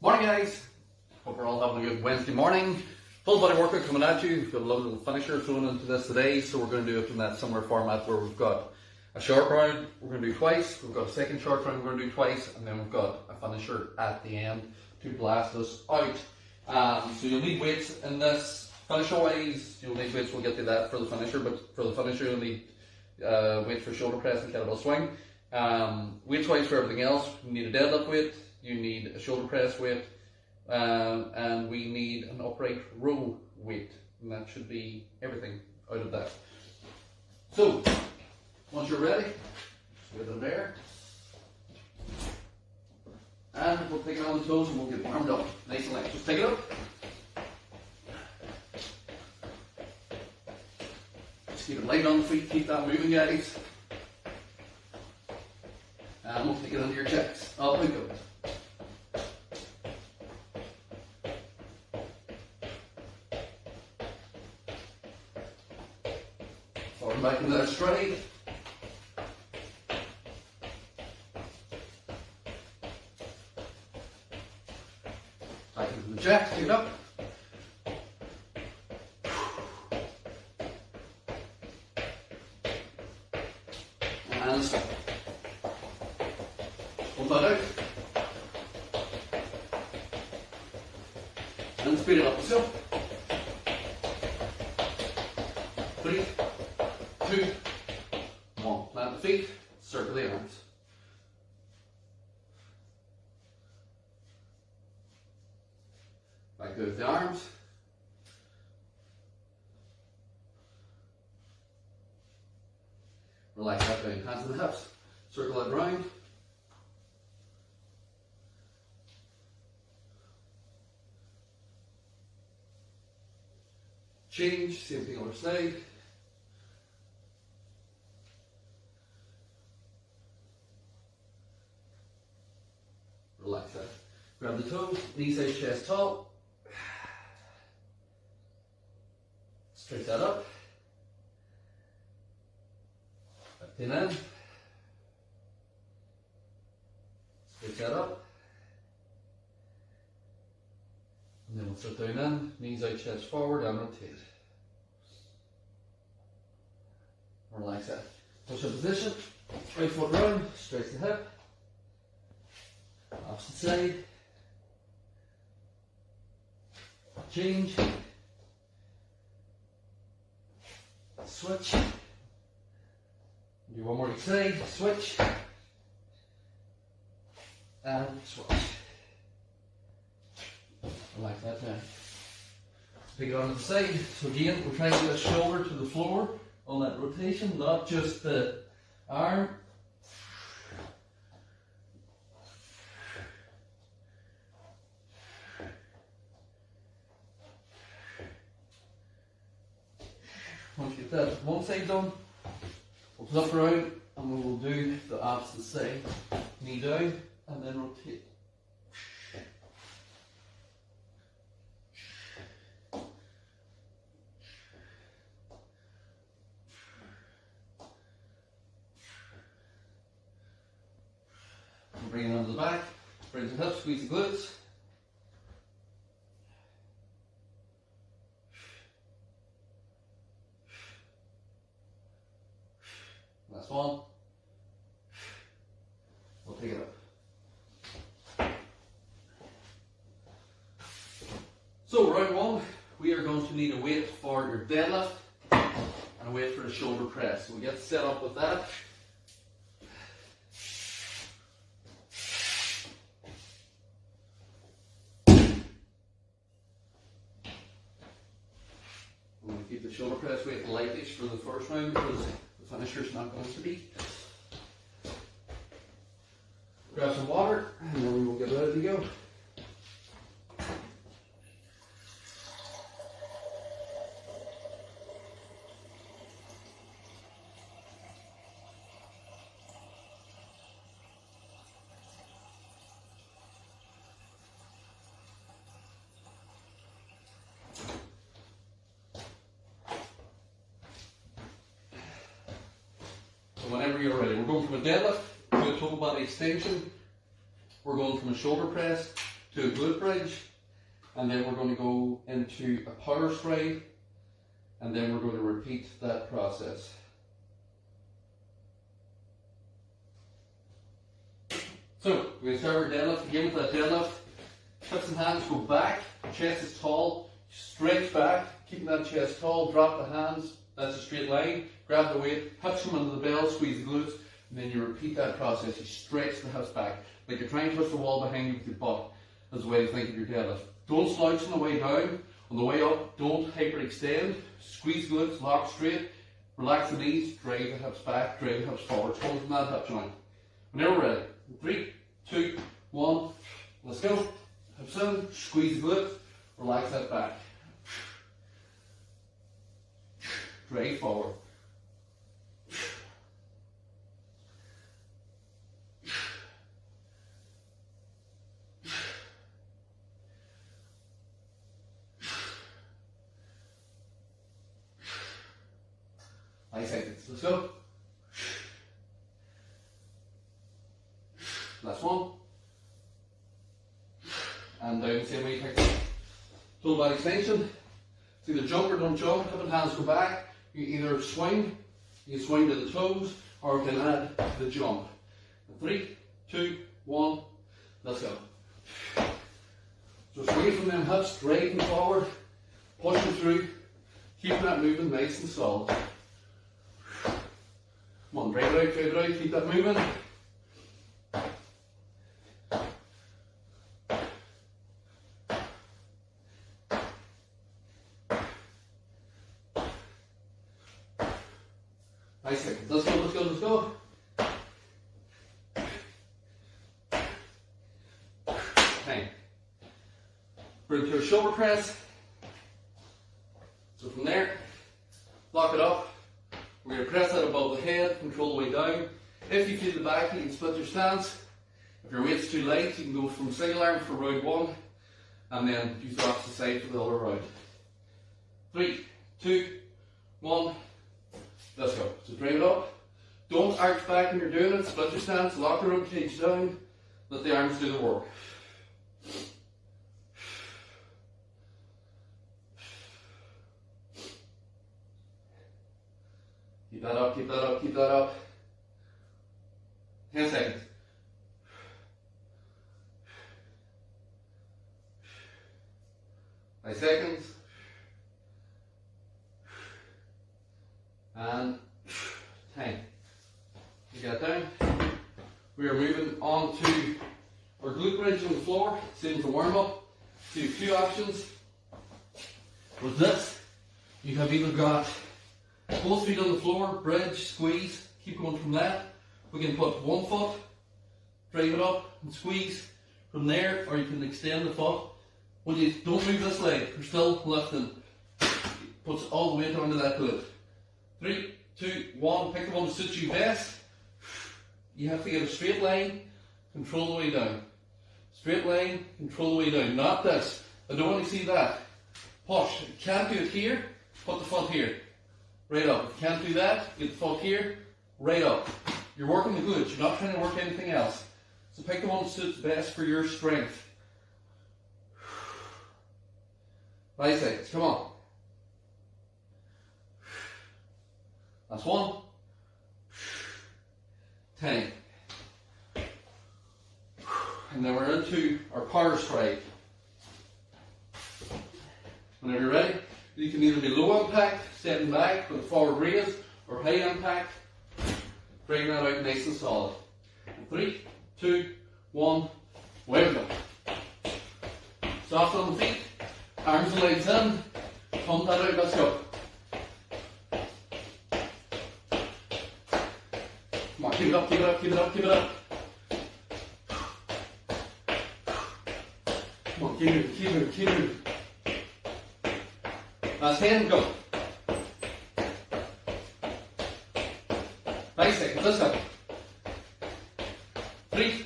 Morning guys, hope we're all having a good Wednesday morning. Full body workout coming at you. We've got a little finisher thrown into this today, so we're going to do it in that similar format where we've got a short round we're going to do twice, we've got a second short round we're going to do twice, and then we've got a finisher at the end to blast us out. So you'll need weights in this. Finisher wise, you'll need weights, we'll get to that for the finisher, but for the finisher you'll need weights for shoulder press and kettlebell swing. Weights wise for everything else, you need a deadlift weight, you need a shoulder press weight, and we need an upright row weight, and that should be everything out of that. So, once you're ready, just get it there, and we'll take it on the toes and we'll get warmed up nice and light. Just take it up. Just keep it light on the feet, keep that moving guys. And we'll take it under your chest. Up we go. Forward back into that straight. Back into the jack, take it up. And let's go. Hold that out. And speed it up, let's go. 3, 2, 1. Plant the feet, circle the arms. Back out the arms. Relax that down, hands to the hips. Circle that round. Change, same thing other side. Relax that. Grab the toes, knees out, chest tall. Straight that up. Back to in. Straight that up. And then we'll sit down in, knees out, chest forward, and rotate. Relax that. Push up position, right foot round, straight to the hip. Opposite side. Change. Switch. Do one more each side, switch. And switch. Like that now. Pick it onto the side. So again, we're trying to get a shoulder to the floor on that rotation, not just the arm. Once you get that one side done, we'll flip around and we will do the opposite side. Knee down and then rotate. Bring it onto the back, bring the hips, squeeze the glutes. Last one. We'll take it up. So round one, we are going to need a weight for your deadlift and a weight for the shoulder press. So we get set up with that. Keep the shoulder press weight lightish for the first round because the finisher's not going to be. Grab some water and then we will get ready to go. Whenever you're ready, we're going from a deadlift to a total body extension. We're going from a shoulder press to a glute bridge, and then we're going to go into a power stride, and then we're going to repeat that process. So we're going to start our deadlift again with that deadlift. Hips and hands go back, chest is tall, stretch back, keeping that chest tall, drop the hands, that's a straight line, grab the weight, hips come under the bell, squeeze the glutes, and then you repeat that process. You stretch the hips back, like you're trying to touch the wall behind you with your butt. That's the way to think of your deadlift. Don't slouch on the way down. On the way up, don't hyperextend. Squeeze the glutes, lock straight, relax the knees, drive the hips back, drive the hips forward. Hold from that hip joint. Whenever we're ready. 3, 2, 1, let's go. Hips in, squeeze the glutes, relax that back. Drive forward. 5 seconds. Let's go. Last one. And down the same way you pick up. Full body extension. It's either jump or don't jump. Hip and hands go back. You either swing, you can swing to the toes, or you can add the jump. 3, 2, 1, let's go. So swing from them hips, driving forward, pushing through, keeping that movement nice and solid. Come on, drive it out, keep that moving. Nice seconds. Let's go, let's go, let's go. Okay. We're into a shoulder press. So from there, lock it up. We're going to press that above the head, control the way down. If you feel the back, you can split your stance. If your weight's too light, you can go from single arm for round 1, and then use the opposite side for the other round. 3, 2, 1, let's go. So drive it up. Don't arch back when you're doing it. Split your stance, lock the rib cage down, let the arms do the work. Keep that up, keep that up, keep that up. 10 seconds. Five seconds. And 10. You got down. We are moving on to our glute bridge on the floor. Same as a warm up. So two options. With this, you have either got both feet on the floor, bridge, squeeze, keep going from that. We can put one foot, drive it up and squeeze from there, or you can extend the foot. When you don't move this leg, you're still lifting. Puts all the weight onto that glute. 3, 2, 1, pick the one that suits you best. You have to get a straight line, control the way down. Straight line, control the way down. Not this. I don't want to see that. Push. If you can't do it here, put the foot here. Right up. If you can't do that, get the foot here, right up. You're working the glutes, you're not trying to work anything else. So pick the one that suits best for your strength. 5 seconds, come on. Last one. 10. And then we're into our power stride. Whenever you're ready, you can either be low impact, stepping back with a forward raise, or high impact, bring that out nice and solid. 3, 2, 1, away we go. Soft on the feet, arms and legs in, pump that out, let's go. Come on, keep it up, keep it up, keep it up, keep it up. Come on, keep moving, keep moving, keep moving. Last 10, go. 5 seconds, let's go. 3,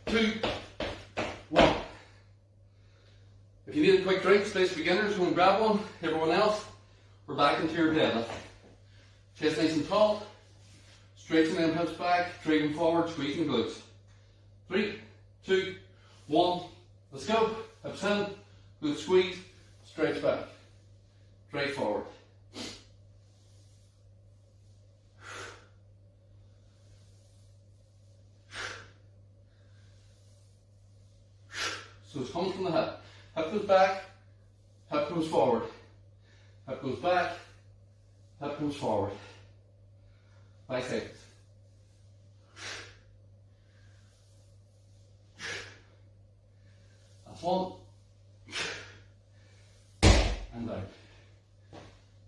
2, 1. If you need a quick drink, space beginners, go and grab one. Everyone else, we're back into your deadlift. Chest nice and tall. Stretching them hips back, driving forward, squeezing glutes. 3, 2, 1, Let's go. Hips in, glute squeeze, stretch back, straight forward. So it's coming from the hip. Hip goes back, hip comes forward. Hip goes back, hip comes forward. 5 seconds. That's one. And down.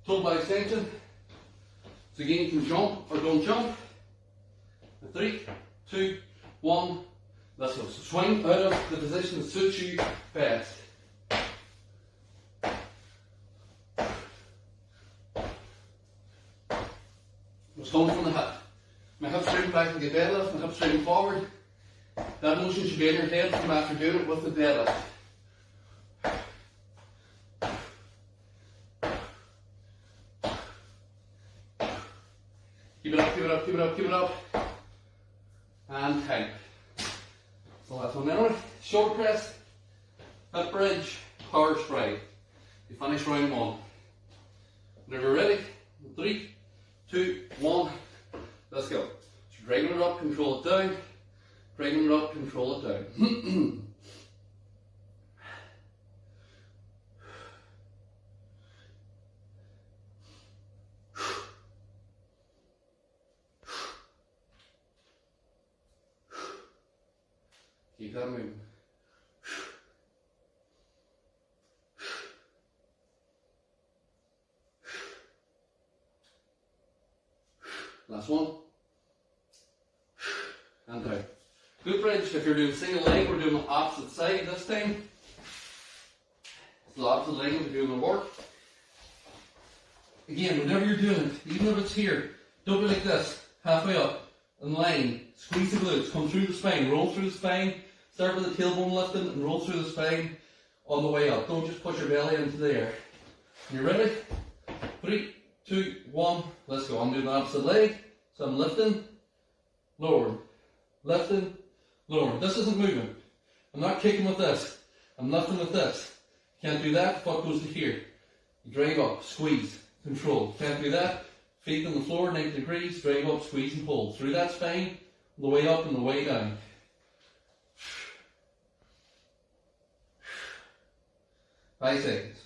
Total body extension. So again, you can jump or don't jump. 3, 2, 1. Let's go. So swing out of the position that suits you best. It's coming from the hip. My hip straight back and get deadlift, my hip straight forward. That motion should be in your head from after doing it with the deadlift. Keep it up, keep it up, keep it up, keep it up. And time. So that's one minute. Short press, hip bridge, power stride. You finish round 1. Whenever you're ready, 3, 2, 1, let's go. So dragging it up, control it down. Dragging it up, control it down. Keep that moving. Last one. And down. Glute bridge, if you're doing single leg, we're doing the opposite side this time. It's the opposite leg we're doing the work. Again, whenever you're doing it, even if it's here, don't be like this, halfway up, in line, squeeze the glutes, come through the spine, roll through the spine, start with the tailbone lifting and roll through the spine on the way up. Don't just push your belly into the air. You ready? 3, 2, 1, let's go. I'm doing the opposite leg, so I'm lifting, lowering, lifting, lowering. This isn't moving. I'm not kicking with this. I'm lifting with this. Can't do that, foot goes to here. You drag up, squeeze, control. Can't do that. Feet on the floor, 90 degrees, drag up, squeeze and pull. Through that spine, the way up and the way down. Five seconds.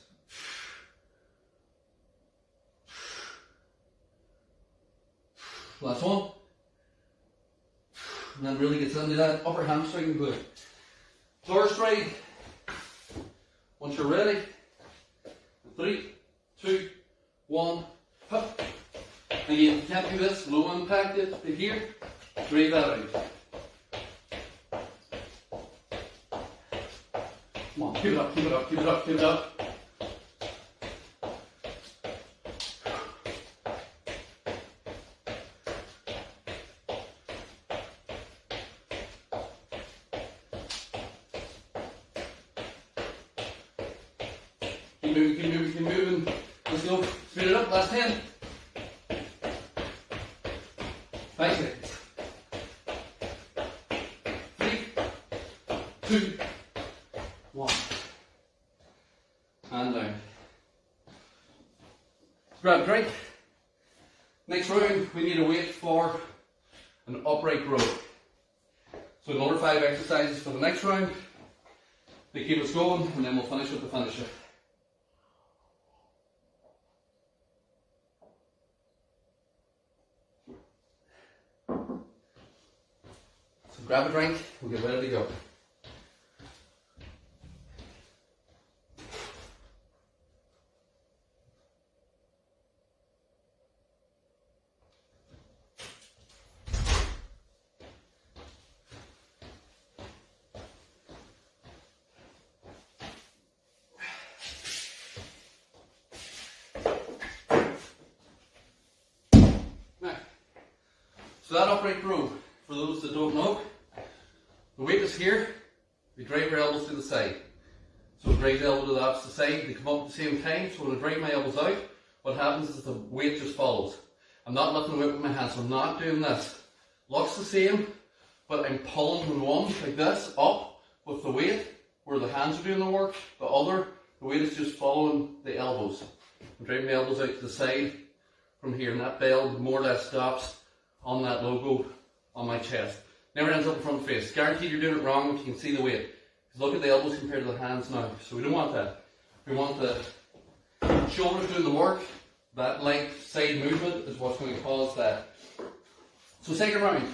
Last one. And then really gets into that upper hamstring glute. Floor stride. Once you're ready, 3, 2, 1, hop. Again, if you can't do this, low impact it to here, breathe that out. Come on, keep it up, keep it up, keep it up, keep it up. Keep moving, keep moving, keep moving. Let's go. Speed it up, last 10. 5 seconds. 3, 2, 1. And down. Grab a drink. Next round, we need a weight for an upright row. So another 5 exercises for the next round. They keep us going, and then we'll finish with the finisher. So grab a drink, we'll get ready to go. So that upright row, for those that don't know, the weight is here, we drive our elbows to the side. So drive the elbow to the opposite side, they come up at the same time, so when I drive my elbows out, what happens is the weight just follows. I'm not lifting the weight with my hands, so I'm not doing this. Looks the same, but I'm pulling from one, like this, up with the weight, where the hands are doing the work. The weight is just following the elbows. I'm driving the elbows out to the side from here, and that bell more or less stops on that logo on my chest. Never ends up in front of the face. Guaranteed you're doing it wrong if you can see the weight. Because look at the elbows compared to the hands now. So we don't want that. We want the shoulders doing the work. That length side movement is what's going to cause that. So second round.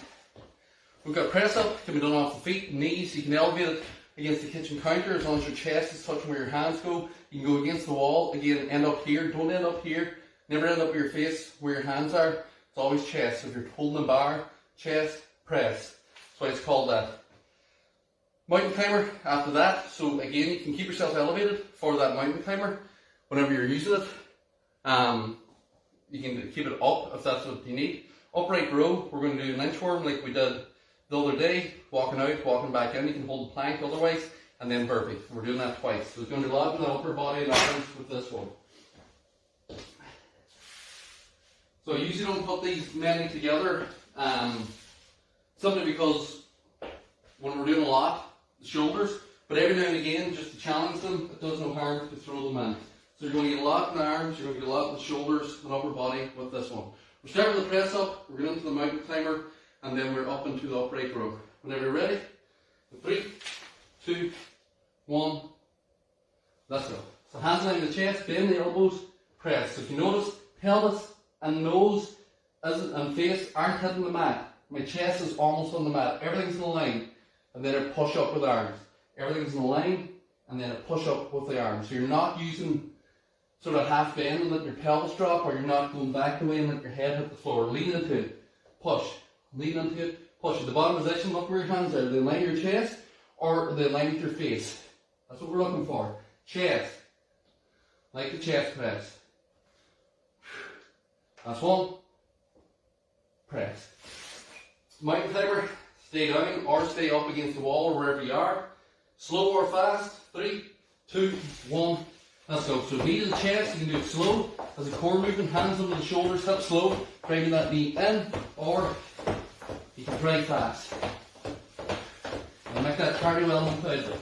We've got press up, can be done off the feet, knees. You can elevate it against the kitchen counter as long as your chest is touching where your hands go. You can go against the wall. Again, end up here. Don't end up here. Never end up with your face where your hands are. It's always chest. So if you're holding a bar, chest, press. That's why it's called that. Mountain climber after that. So again, you can keep yourself elevated for that mountain climber whenever you're using it. You can keep it up if that's what you need. Upright row, we're going to do an inchworm like we did the other day, walking out, walking back in. You can hold the plank otherwise, and then burpee. We're doing that twice. So it's going to do a lot of the upper body and arms with this one. So I usually don't put these many together, simply because when we're doing a lot, the shoulders, but every now and again, just to challenge them, it does no harm to throw them in. So you're going to get a lot in the arms, you're going to get a lot in the shoulders and upper body with this one. We're starting with the press up, we're going into the mountain climber, and then we're up into the upright row. Whenever you're ready, 3, 2, 1, let's go. So hands behind the chest, bend the elbows, press. So if you notice, pelvis and nose and face aren't hitting the mat. My chest is almost on the mat. Everything's in a line, and then I push up with arms. Everything's in a line, and then I push up with the arms. So you're not using sort of half bend and let your pelvis drop, or you're not going back the way and let your head hit the floor. Lean into it, push. Lean into it, push. At the bottom position, look where your hands are. They line your chest, or they line with your face. That's what we're looking for. Chest, like the chest press. That's one. Press. Mountain climber, stay down or stay up against the wall or wherever you are. Slow or fast. 3, 2, 1. Let's go. So knee to the chest, you can do it slow as a core movement, hands under the shoulders, hip slow, driving that knee in, or you can drive fast. And make that cardio element out of it.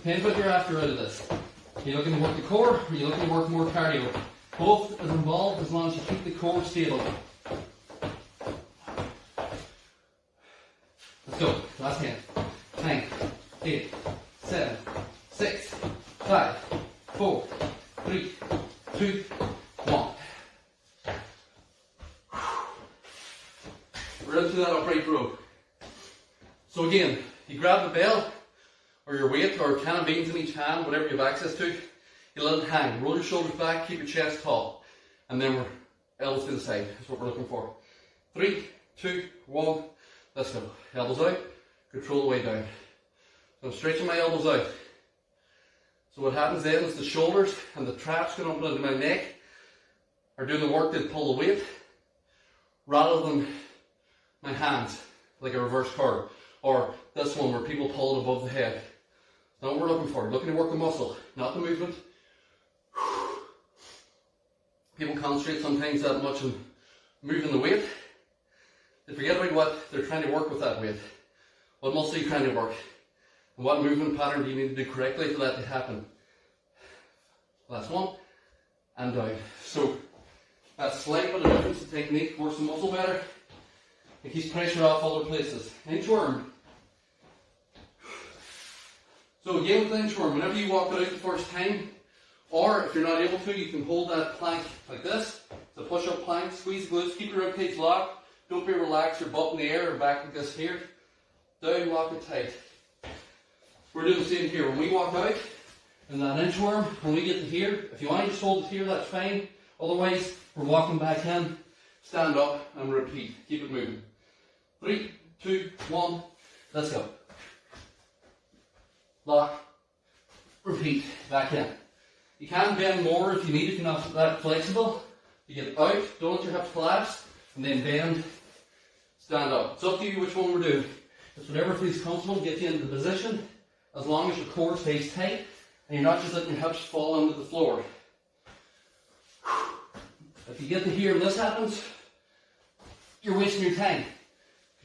Depends what you're after out of this. Are you looking to work the core, or are you looking to work more cardio? Both is involved as long as you keep the core stable. Let's go. Last 10, 9, 8, 7, 6, 5, 4, 3, 2, 1. We're into that upright row. So again, you grab the bell or your weight or a can of beans in each hand, whatever you have access to. You let it hang. Roll your shoulders back, keep your chest tall. And then we're elbows to the side. That's what we're looking for. 3, 2, 1. Let's go. Elbows out. Control the way down. So I'm stretching my elbows out. So what happens then is the shoulders and the traps going up into my neck are doing the work to pull the weight rather than my hands, like a reverse curl. Or this one where people pull it above the head. That's what we're looking for. Looking to work the muscle, not the movement. People concentrate sometimes that much on moving the weight. They forget about what they're trying to work with that weight. What muscle are you trying to work? And what movement pattern do you need to do correctly for that to happen? Last one. And down. So that slight bit of difference in technique works the muscle better. It keeps pressure off other places. Inchworm. So again with inchworm, whenever you walk it out the first time, or if you're not able to, you can hold that plank like this. It's a push-up plank. Squeeze the glutes. Keep your ribcage locked. Don't be relaxed. Your butt in the air or back like this here. Down, lock it tight. We're doing the same here. When we walk out in that inchworm, when we get to here, if you want to just hold it here, that's fine. Otherwise, we're walking back in. Stand up and repeat. Keep it moving. 3, 2, 1. Let's go. Lock. Repeat. Back in. You can bend more if you need, if you're not that flexible. You get out, don't let your hips collapse, and then bend, stand up. It's up to you which one we're doing. It's whatever feels comfortable, get you into the position, as long as your core stays tight, and you're not just letting your hips fall into the floor. If you get to here and this happens, you're wasting your time.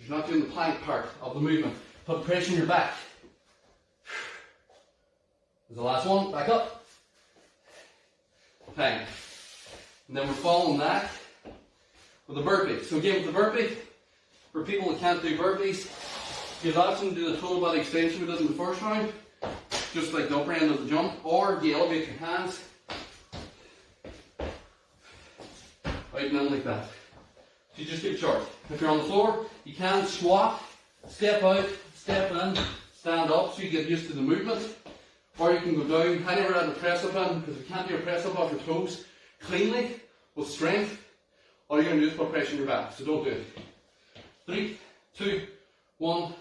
You're not doing the plank part of the movement. Put pressure on your back. There's the last one, back up. Bang. And then we're following that with a burpee. So again, with the burpee, for people that can't do burpees, you have the option to do the total body extension we did in the first round, just like the upper end of the jump, or you elevate your hands out and in like that. So you just keep short. If you're on the floor, you can squat, step out, step in, stand up so you get used to the movement. Or you can go down. I never had a press up in because you can't do a press up off your toes cleanly with strength. All you're going to do is put pressure on your back. So don't do it. 3, 2, 1.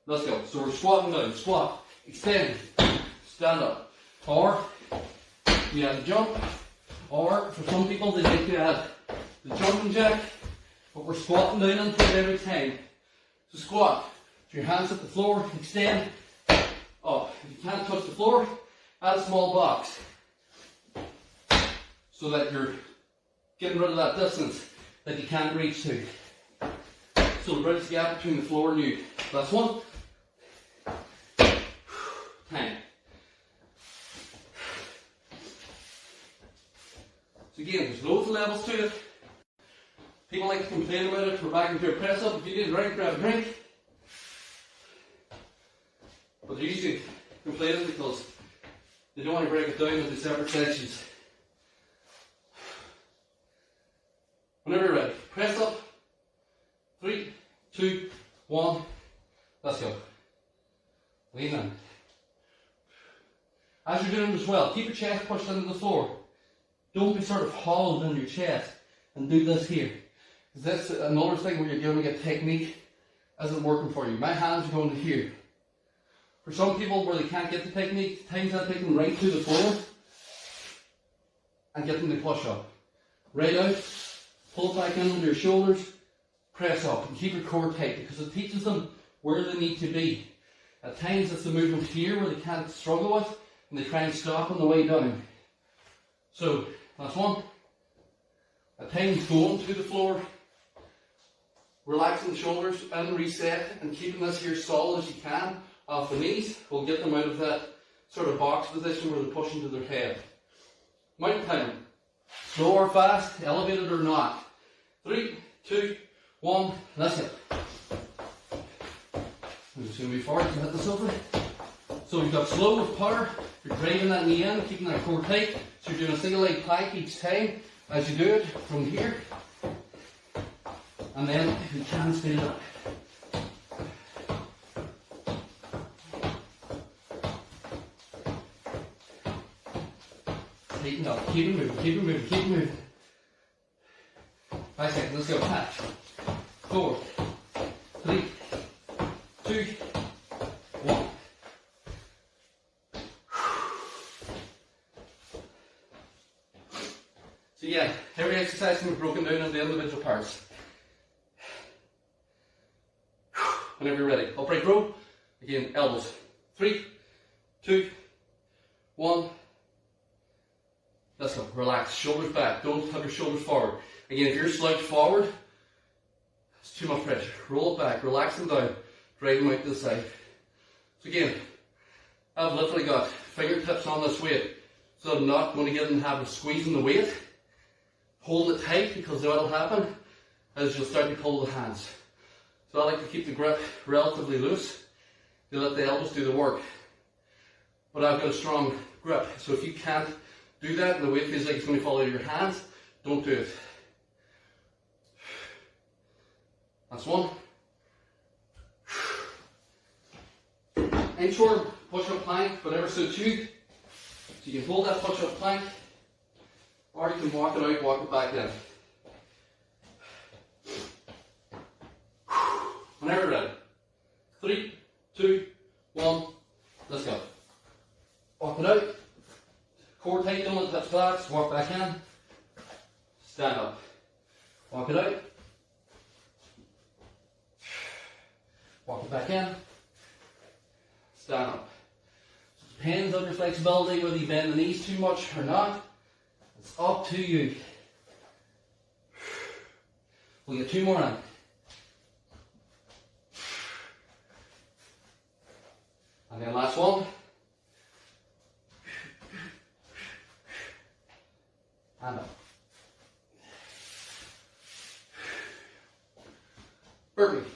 Let's go. So we're squatting down. Squat. Extend. Stand up. Or you have the jump. Or for some people they like to add the jumping jack. But we're squatting down into it every time. So squat. So your hands at the floor. Extend. Up. If you can't touch the floor, add a small box. So that you're getting rid of that distance that you can't reach to. So the bridge gap between the floor and you. Last one. 10. So again, there's loads of levels to it. People like to complain about it. We're back into a press up. If you need a drink, grab a drink. But they're usually complaining because they don't want to break it down into separate sections. Whenever you're ready, press up. 3, 2, 1. Let's go. Lean in. As you're doing it as well, keep your chest pushed into the floor. Don't be sort of hollowed in your chest and do this here. Because that's another thing where you're going to get technique isn't working for you. My hands are going to here. For some people where they can't get the technique, times I take them right to the floor and get them to push up. Right out, pull it back in with your shoulders, press up and keep your core tight because it teaches them where they need to be. At times it's the movement here where they can't struggle with and they try and stop on the way down. So, last one. At times going to the floor, relaxing the shoulders and reset and keeping this here solid as you can off the knees will get them out of that sort of box position where they're pushing to their head. Mountain climbing. Slow or fast, elevated or not. 3, 2, 1, let's go. I'm just going to move forward to hit the silver. So we've got slow with power. You're driving that knee in, keeping that core tight. So you're doing a single leg plank each time as you do it from here. And then if you can, stand up. Tighten up, keep it moving, keep it moving, keep it moving. 5 seconds, let's go. 5, 4, 3, 2, 1. So yeah, every exercise can be broken down into individual parts. Whenever you're ready. Upright row. Again, elbows. 3, 2, 1. Let's go. Relax. Shoulders back. Don't have your shoulders forward. Again, if you're slouched forward, it's too much pressure. Roll it back. Relax them down. Drag them out to the side. So again, I've literally got fingertips on this weight. So I'm not going to get in the habit of squeezing the weight. Hold it tight because what will happen is you'll start to pull the hands. So I like to keep the grip relatively loose. You let the elbows do the work. But I've got a strong grip. So if you can't do that and the weight feels like it's going to fall out of your hands, don't do it. That's one. Inchworm, push-up plank, whatever suits you. So you can hold that push-up plank, or you can walk it out, walk it back in. Whenever you're ready. 3, 2, 1, let's go. Walk it out. Core tight, don't let that flex. Walk back in. Stand up. Walk it out. Walk it back in. Stand up. It depends on your flexibility, whether you bend the knees too much or not. It's up to you. We'll get 2 more in. And then last one.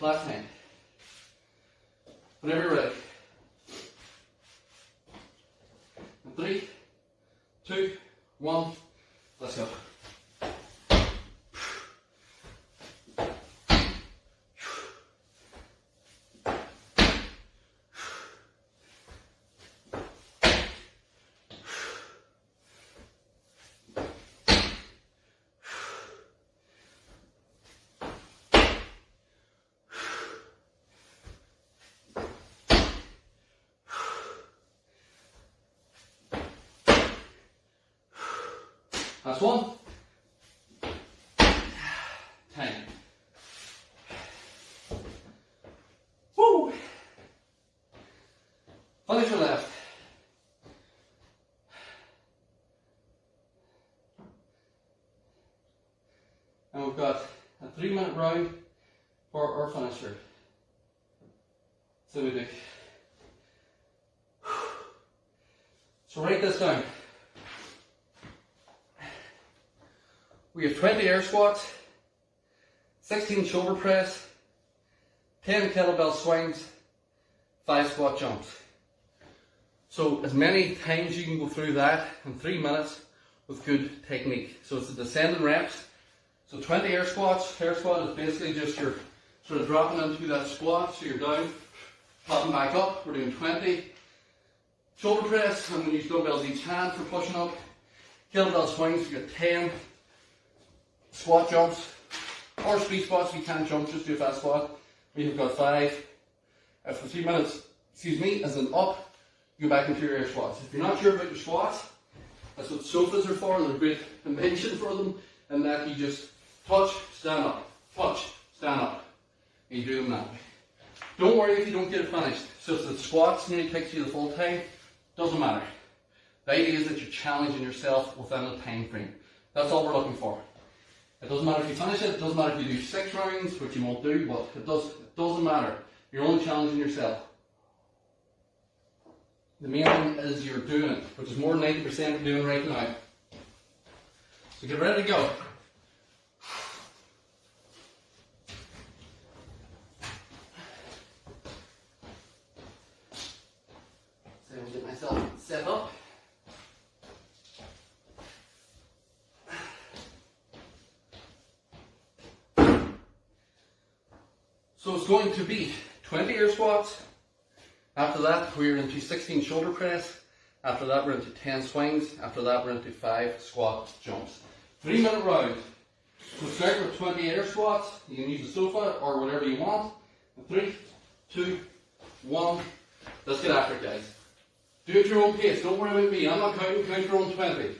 last time. Whenever you're ready. 3, 2, 1, let's go. Last one. 10. Woo! Finish your left. And we've got a 3-minute round for our finisher. So we do. So write this down. We have 20 air squats, 16 shoulder press, 10 kettlebell swings, 5 squat jumps. So as many times you can go through that in 3 minutes with good technique. So it's the descending reps. So 20 air squats. Air squat is basically just your sort of dropping into that squat. So you're down, popping back up. We're doing 20. Shoulder press, I'm going to use dumbbells each hand for pushing up. Kettlebell swings, you got 10. Squat jumps, or speed squats if you can't jump, just do a fast squat. We have got 5. After 3 minutes, as an up, you go back into your air squats. If you're not sure about your squats, that's what sofas are for. There's a great invention for them, and that you just touch, stand up, touch, stand up, and you do them that way. Don't worry if you don't get it finished. So if the squats nearly takes you the full time, doesn't matter. The idea is that you're challenging yourself within a time frame. That's all we're looking for. It doesn't matter if you finish it doesn't matter if you do 6 rounds, which you won't do, but it doesn't matter. You're only challenging yourself. The main thing is you're doing it, which is more than 90% you're doing right now. So get ready to go. So I'll get myself set up. So it's going to be 20 air squats. After that, we're into 16 shoulder press. After that, we're into 10 swings. After that, we're into 5 squat jumps. 3-minute round. So start with 20 air squats. You can use the sofa or whatever you want. 3, 2, 1. Let's get after it, guys. Do it at your own pace. Don't worry about me. I'm not counting. Count your own 20.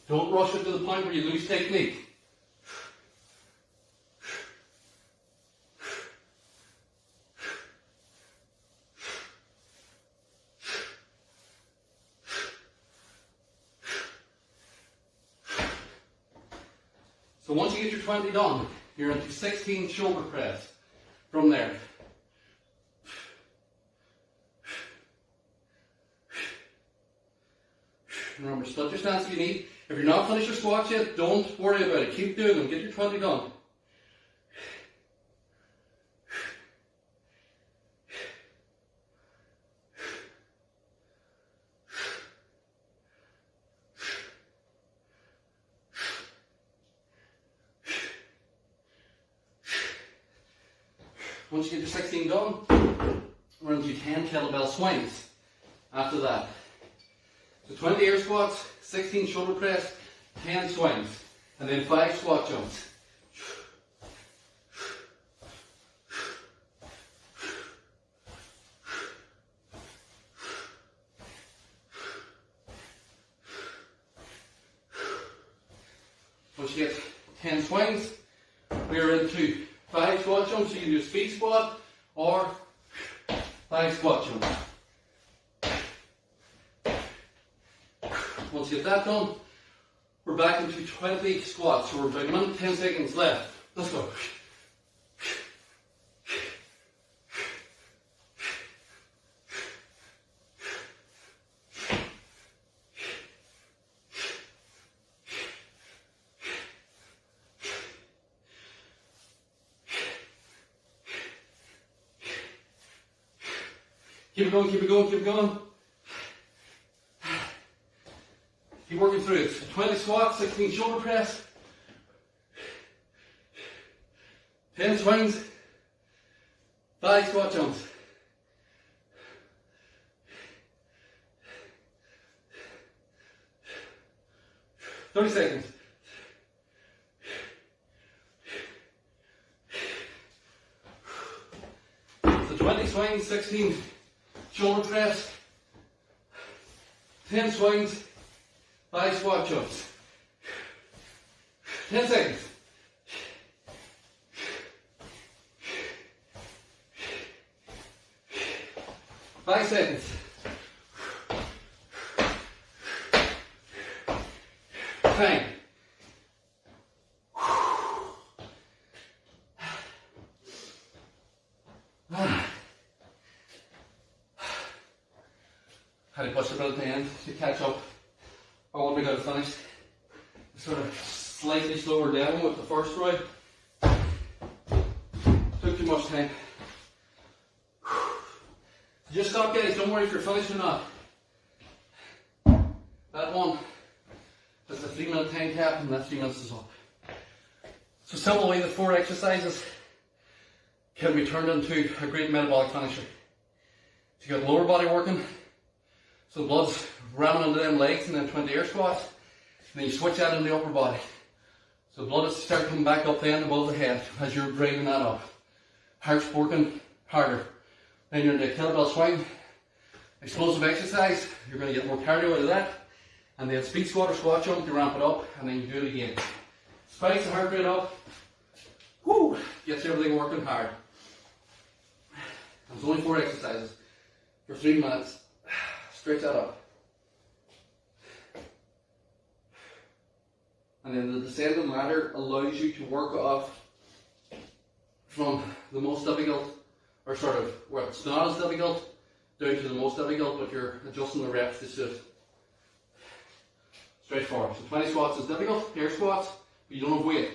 Don't rush it to the point where you lose technique. So once you get your 20 done, you're into 16 shoulder press from there. Remember, split your stance if you need. If you're not finished your squats yet, don't worry about it. Keep doing them. Get your 20 done. Once you get your 16 done, we're going to do 10 kettlebell swings after that. So 20 air squats, 16 shoulder press, 10 swings, and then 5 squat jumps. Once you get 10 swings, we're into 5 squat jumps. So you can do a speed squat or 5 squat jumps. Once you get that done, we're back into 20 squats. So we're about a minute, 10 seconds left. Let's go. Keep it going, keep it going, keep it going. Keep working through it. 20 squats, 16 shoulder press, 10 swings, 5 squat jumps. 30 seconds. So 20 swings, 16 shoulder press, 10 swings, 5 squat jumps. 10 seconds. 5 seconds. Bang. Had to push a bit at the end to catch up. Or when we got it finished, sort of slightly slower down with the first round. Took too much time. Just stop, guys. Don't worry if you're finished or not. That one has a 3-minute time cap, and that 3 minutes is up. So simple way that 4 exercises can be turned into a great metabolic finisher. So you got lower body working, so the blood's ramming into them legs and then 20 air squats, and then you switch that into the upper body. So the blood is starting coming back up then above the head as you're driving that up. Heart's working harder. Then you're into a kettlebell swing, explosive exercise, you're going to get more cardio out of that. And then speed squat or squat jump, you ramp it up, and then you do it again. Spikes the heart rate up, whoo, gets everything working hard. There's only 4 exercises for 3 minutes. Stretch that up. And then the descending ladder allows you to work off from the most difficult, or sort of where it's not as difficult, down to the most difficult, but you're adjusting the reps to suit. Straightforward. So 20 squats is difficult, air squats, but you don't have weight.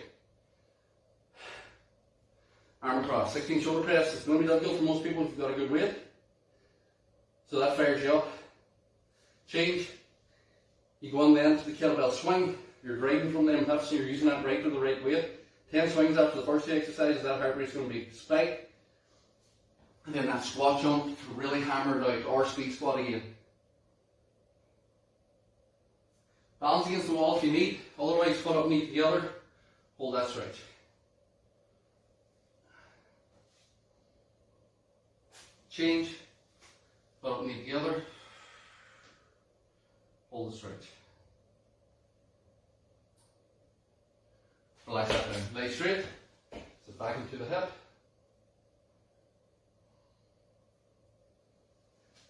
Arm across. 16 shoulder press. It's going to be difficult for most people if you've got a good weight. So that fires you up. Change. You go on then to the kettlebell swing. You're driving from them hips, so you're using that right with the right weight. 10 swings after the first 2 exercises, that heart rate's going to be spiked. And then that squat jump to really hammer it out, or speed squat again. Balance against the wall if you need, otherwise foot up, knee together, hold that stretch. Change, foot up, knee together, hold the stretch. Relax that down, leg straight, sit back into the hip.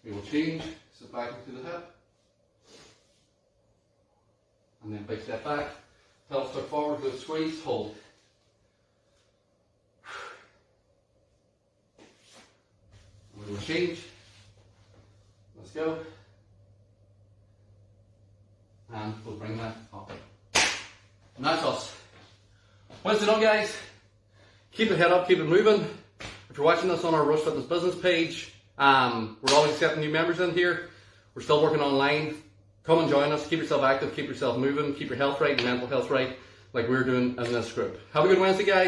We will change, sit back into the hip. And then big step back, pelvis tuck forward, good squeeze, hold. We will change. Let's go. And we'll bring that up. And that's us. Once done, guys, keep the head up, keep it moving. If you're watching this on our Rush Fitness business page, we're always accepting new members in here. We're still working online. Come and join us. Keep yourself active, keep yourself moving, keep your health right and mental health right, like we're doing in this group. Have a good Wednesday, guys.